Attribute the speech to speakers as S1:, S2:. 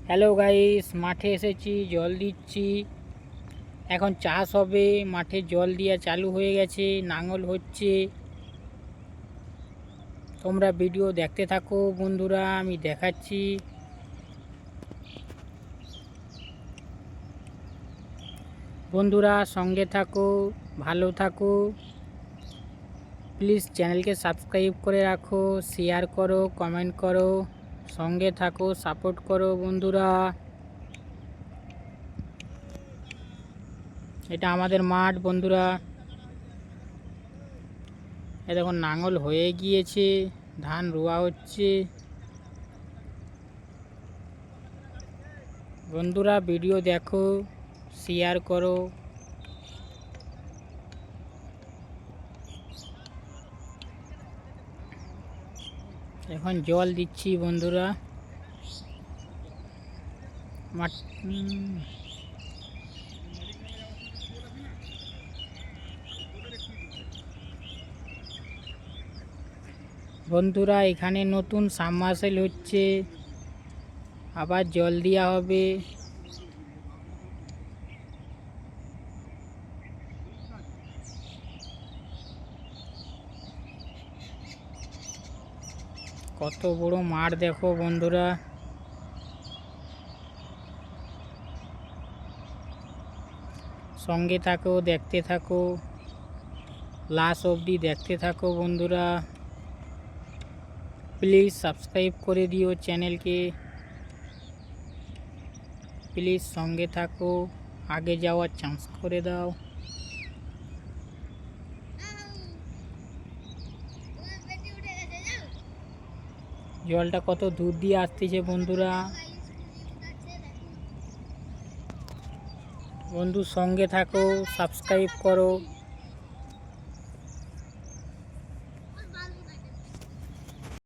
S1: Hello guys, মাঠে এসেছি, জল দিচ্ছি। এখন চাষ হবে, মাঠে জল দেওয়া চালু হয়ে গেছে, নাঙল হচ্ছে। তোমরা ভিডিও দেখতে থাকো বন্ধুরা, আমি দেখাচ্ছি। বন্ধুরা সঙ্গে থাকো, ভালো থাকো। প্লিজ চ্যানেলকে সাবস্ক্রাইব করে রাখো, শেয়ার করো, কমেন্ট করো, সঙ্গে থাকো, সাপোর্ট করো বন্ধুরা। এটা আমাদের মাঠ বন্ধুরা। এ দেখুন নাঙল হয়ে গিয়েছে, ধান রোয়া হচ্ছে। বন্ধুরা ভিডিও দেখো, শেয়ার করো। এখন জল দিচ্ছি বন্ধুরা। বন্ধুরা এখানে নতুন সাবমার্সেল হচ্ছে, আবার জল দেওয়া হবে। কত বড় মাঠ দেখো বন্ধুরা। সঙ্গে থাকো, দেখতে থাকো, লাস্ট অবধি দেখতে থাকো বন্ধুরা। প্লিজ সাবস্ক্রাইব করে দিও চ্যানেলকে। প্লিজ সঙ্গে থাকো, আগে যাওয়ার চান্স করে দাও। জলটা কত দূর দিয়ে আসতেছে বন্ধুরা। বন্ধু সঙ্গে থাকো, সাবস্ক্রাইব করো।